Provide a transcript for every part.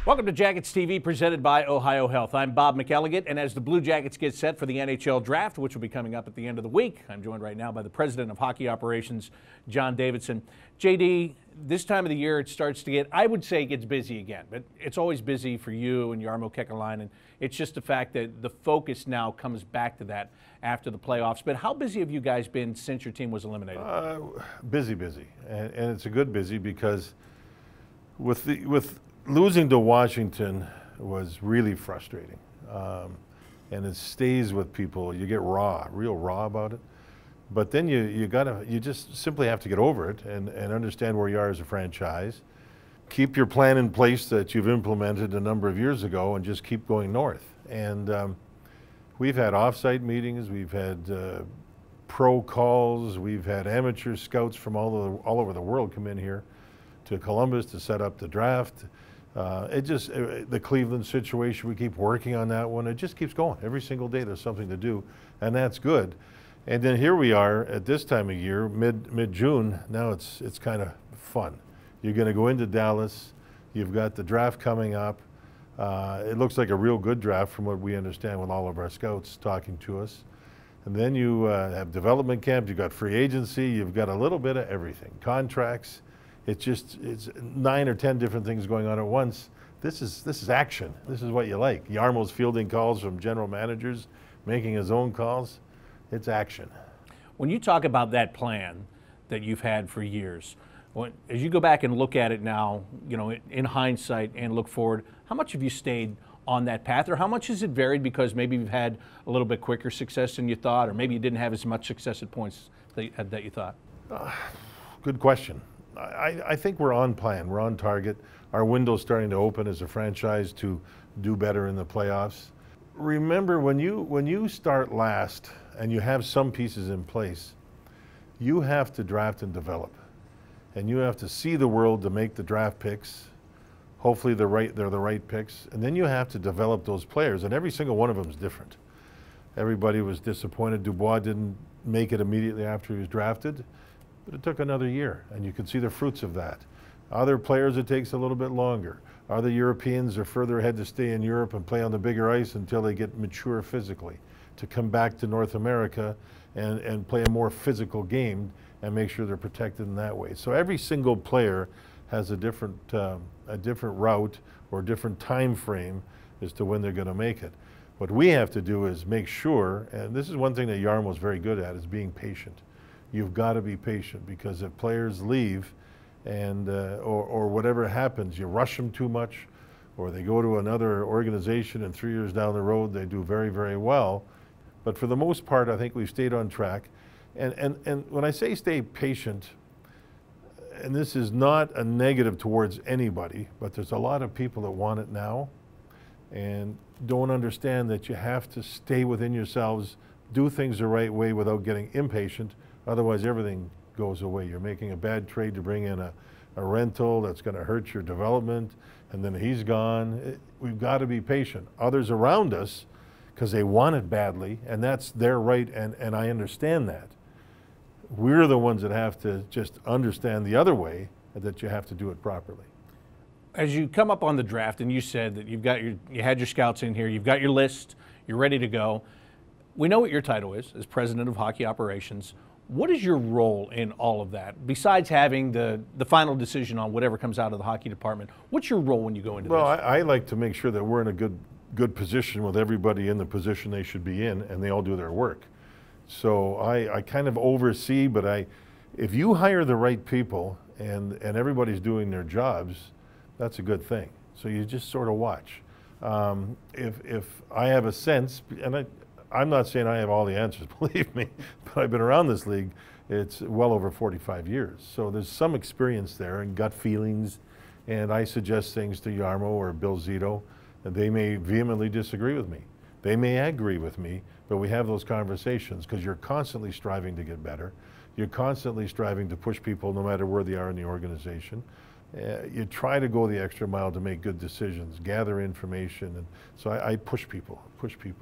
Welcome to Jackets TV, presented by Ohio Health. I'm Bob McElligott, and as the Blue Jackets get set for the NHL Draft, which will be coming up at the end of the week, I'm joined right now by the President of Hockey Operations, John Davidson. JD, this time of the year it starts to get, I would say it gets busy again, but it's always busy for you and Jarmo Kekalainen. It's just the fact that the focus now comes back to that after the playoffs. But how busy have you guys been since your team was eliminated? Busy. And it's a good busy because with losing to Washington was really frustrating, and it stays with people. You get real raw about it. But then you just simply have to get over it and understand where you are as a franchise. Keep your plan in place that you've implemented a number of years ago, and just keep going north. And we've had off-site meetings, we've had pro calls, we've had amateur scouts from all over the world come in here to Columbus to set up the draft. The Cleveland situation, we keep working on that one. It just keeps going. Every single day there's something to do, and that's good. And then here we are at this time of year, mid-June. Now it's kind of fun. You're going to go into Dallas. You've got the draft coming up. It looks like a real good draft from what we understand with all of our scouts talking to us. And then you have development camp. You've got free agency. You've got a little bit of everything. Contracts. It's 9 or 10 different things going on at once. This is action. This is what you like. Jarmo's fielding calls from general managers, making his own calls. It's action. When you talk about that plan that you've had for years, as you go back and look at it now, you know, in hindsight and look forward, how much have you stayed on that path, or how much has it varied because maybe you've had a little bit quicker success than you thought, or maybe you didn't have as much success at points that you thought? Good question. I think we're on plan. We're on target. Our window's starting to open as a franchise to do better in the playoffs. Remember, when you start last and you have some pieces in place, you have to draft and develop. And you have to see the world to make the draft picks. Hopefully they're the right picks. And then you have to develop those players, and every single one of them is different. Everybody was disappointed Dubois didn't make it immediately after he was drafted, but it took another year, and you can see the fruits of that. Other players, it takes a little bit longer. Other Europeans are further ahead to stay in Europe and play on the bigger ice until they get mature physically, to come back to North America and play a more physical game and make sure they're protected in that way. So every single player has a different route or different time frame as to when they're going to make it. What we have to do is make sure, and this is one thing that Jarmo's very good at, is being patient. You've got to be patient, because if players leave and or whatever happens, you rush them too much, or they go to another organization and 3 years down the road they do very, very well. But for the most part, I think we've stayed on track. And when I say stay patient, and this is not a negative towards anybody, but there's a lot of people that want it now and don't understand that you have to stay within yourselves, do things the right way without getting impatient. Otherwise, everything goes away. You're making a bad trade to bring in a rental that's going to hurt your development, and then he's gone. We've got to be patient. Others around us, because they want it badly, and that's their right, and I understand that. We're the ones that have to just understand the other way, that you have to do it properly. As you come up on the draft, and you said that you had your scouts in here, you've got your list, you're ready to go. We know what your title is as President of Hockey Operations. What is your role in all of that, besides having the final decision on whatever comes out of the hockey department? What's your role when you go into this? Well, I like to make sure that we're in a good position with everybody in the position they should be in, and they all do their work. So I kind of oversee, but if you hire the right people and everybody's doing their jobs, that's a good thing. So you just sort of watch. If I have a sense, and I'm not saying I have all the answers, believe me, but I've been around this league, it's well over 45 years. So there's some experience there and gut feelings, and I suggest things to Jarmo or Bill Zito, and they may vehemently disagree with me. They may agree with me, but we have those conversations because you're constantly striving to get better. You're constantly striving to push people no matter where they are in the organization. You try to go the extra mile to make good decisions, gather information, and so I push people.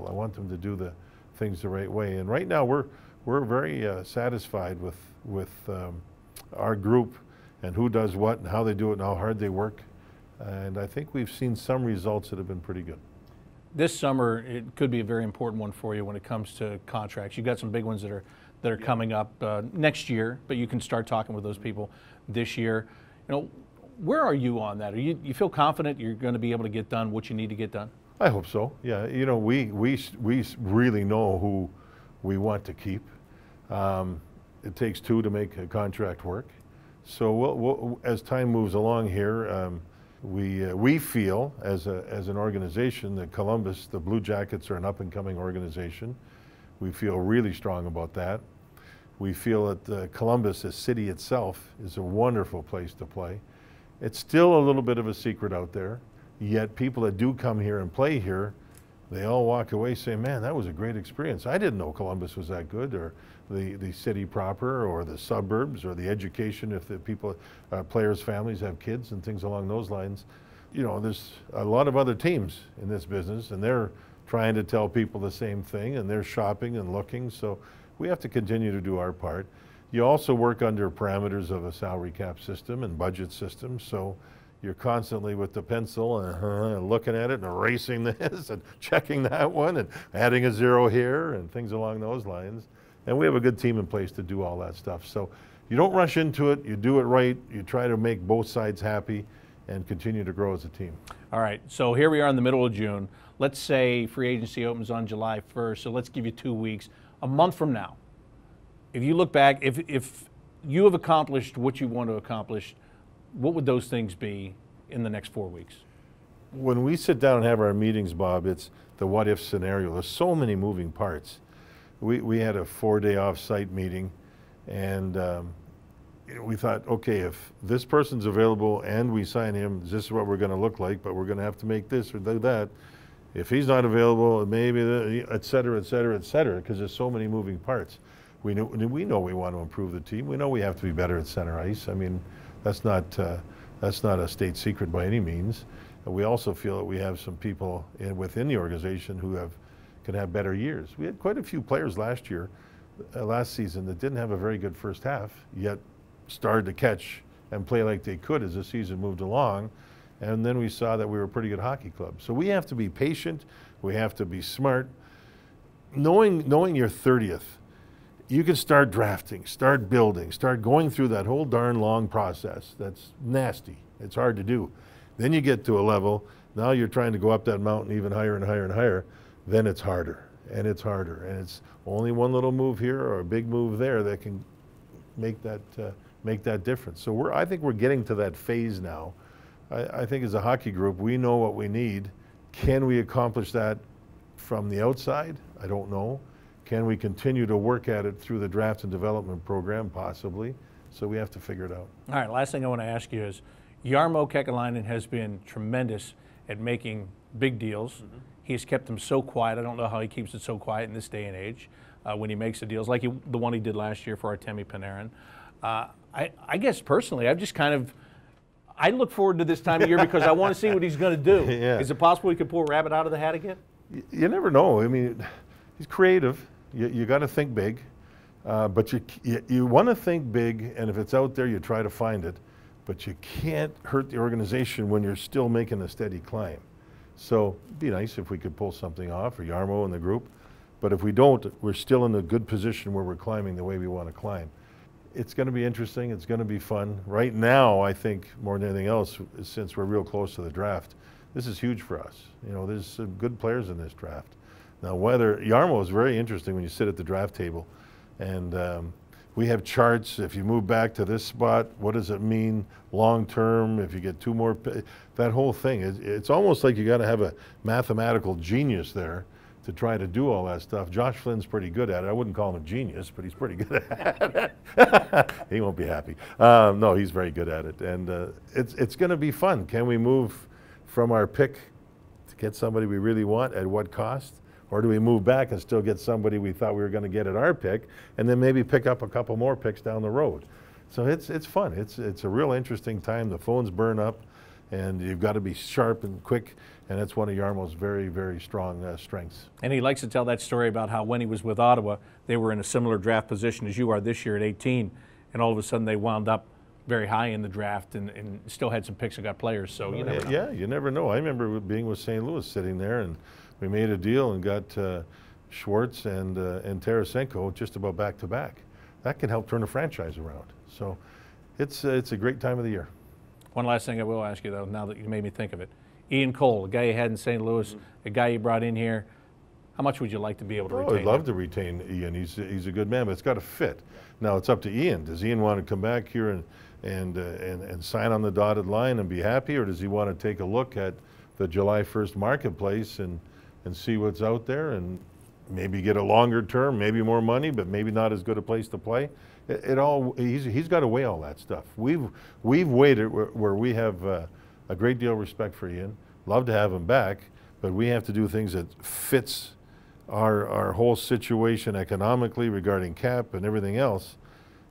I want them to do the things the right way. And right now we're very satisfied with our group and who does what and how they do it and how hard they work. And I think we've seen some results that have been pretty good. This summer, it could be a very important one for you when it comes to contracts. You've got some big ones that are coming up next year, but you can start talking with those people this year. You know, where are you on that? You feel confident you're going to be able to get done what you need to get done? I hope so. Yeah, you know, we really know who we want to keep. It takes two to make a contract work. So we'll, as time moves along here, we feel as an organization that Columbus, the Blue Jackets, are an up-and-coming organization. We feel really strong about that. We feel that Columbus, the city itself, is a wonderful place to play. It's still a little bit of a secret out there, yet people that do come here and play here, they all walk away saying, man, that was a great experience. I didn't know Columbus was that good, or the city proper, or the suburbs, or the education if the people, players' families have kids and things along those lines. You know, there's a lot of other teams in this business, and they're trying to tell people the same thing, and they're shopping and looking, so we have to continue to do our part. You also work under parameters of a salary cap system and budget system, so you're constantly with the pencil and looking at it and erasing this and checking that one and adding a zero here and things along those lines. And we have a good team in place to do all that stuff. So you don't rush into it, you do it right, you try to make both sides happy and continue to grow as a team. All right, so here we are in the middle of June. Let's say free agency opens on July 1st, so let's give you 2 weeks. A month from now, if you look back, if you have accomplished what you want to accomplish, what would those things be in the next 4 weeks? When we sit down and have our meetings, Bob, it's the what-if scenario. There's so many moving parts. We had a 4-day off-site meeting, and we thought, okay, if this person's available and we sign him, this is what we're going to look like, but we're going to have to make this or do that. If he's not available, maybe, et cetera, et cetera, et cetera, because there's so many moving parts. We know we want to improve the team. We know we have to be better at center ice. I mean, that's not a state secret by any means. And we also feel that we have some people within the organization who can have better years. We had quite a few players last season that didn't have a very good first half, yet started to catch and play like they could as the season moved along. And then we saw that we were a pretty good hockey club. So we have to be patient. We have to be smart. Knowing your 30th, you can start drafting, start building, start going through that whole darn long process. That's nasty. It's hard to do. Then you get to a level, now you're trying to go up that mountain even higher and higher and higher. Then it's harder, and it's harder. And it's only one little move here or a big move there that can make that difference. So I think we're getting to that phase now. I think as a hockey group, we know what we need. Can we accomplish that from the outside? I don't know. Can we continue to work at it through the draft and development program? Possibly. So we have to figure it out. All right, last thing I want to ask you is, Jarmo Kekalainen has been tremendous at making big deals. Mm-hmm. He has kept them so quiet. I don't know how he keeps it so quiet in this day and age when he makes the deals, like the one he did last year for Artemi Panarin. I guess personally, I look forward to this time of year because I want to see what he's going to do. Yeah. Is it possible he could pull a rabbit out of the hat again? You never know. I mean, he's creative. You got to think big, but you want to think big, and if it's out there, you try to find it. But you can't hurt the organization when you're still making a steady climb. So it'd be nice if we could pull something off, or Jarmo and the group. But if we don't, we're still in a good position where we're climbing the way we want to climb. It's going to be interesting. It's going to be fun. Right now, I think more than anything else, since we're real close to the draft, this is huge for us. You know, there's some good players in this draft. Now, Jarmo is very interesting when you sit at the draft table, and we have charts. If you move back to this spot, what does it mean long term? If you get two more, that whole thing. It's almost like you got to have a mathematical genius there to try to do all that stuff. Josh Flynn's pretty good at it. I wouldn't call him a genius, but he's pretty good at it. He won't be happy. No, he's very good at it, and it's going to be fun. Can we move from our pick to get somebody we really want at what cost? Or do we move back and still get somebody we thought we were going to get at our pick, and then maybe pick up a couple more picks down the road? So it's fun. It's a real interesting time. The phones burn up, and you've got to be sharp and quick, and that's one of Jarmo's very, very strong strengths. And he likes to tell that story about how when he was with Ottawa, they were in a similar draft position as you are this year at 18, and all of a sudden they wound up very high in the draft and still had some picks and got players. So you never know. Yeah, you never know. I remember being with St. Louis, sitting there, and we made a deal and got Schwartz and Tarasenko just about back to back. That can help turn a franchise around. So it's a great time of the year. One last thing I will ask you, though, now that you made me think of it. Ian Cole, a guy you had in St. Louis, a guy you brought in here. How much would you like to be able to retain? I'd love to retain Ian. He's a good man, but it's got to fit. Now it's up to Ian. Does Ian want to come back here and sign on the dotted line and be happy, or does he want to take a look at the July 1st marketplace and see what's out there and maybe get a longer term, maybe more money, but maybe not as good a place to play? He's got to weigh all that stuff. We've waited where we have a great deal of respect for Ian. Love to have him back, but we have to do things that fits our whole situation economically regarding cap and everything else.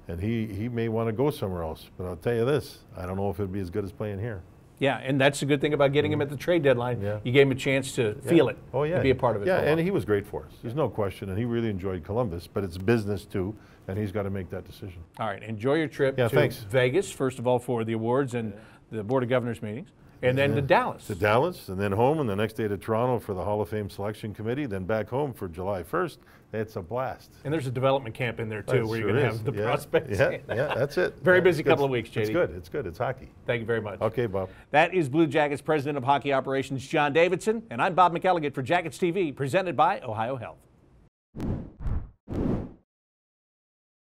And he may want to go somewhere else. But I'll tell you this, I don't know if it'd be as good as playing here. Yeah, and that's the good thing about getting him at the trade deadline. Yeah. You gave him a chance to feel it, to be a part of it. Yeah, and he was great for us. There's no question, and he really enjoyed Columbus, but it's business too, and he's got to make that decision. All right, enjoy your trip to Vegas, first of all, for the awards and the Board of Governors meetings. And then to Dallas. To Dallas, and then home, and the next day to Toronto for the Hall of Fame Selection Committee, then back home for July 1st. It's a blast. And there's a development camp in there, too, where you're going to have the prospects. Yeah, that's it. Very busy couple of weeks, JD. It's good. It's good. It's hockey. Thank you very much. Okay, Bob. That is Blue Jackets President of Hockey Operations, John Davidson. And I'm Bob McElligott for Jackets TV, presented by Ohio Health.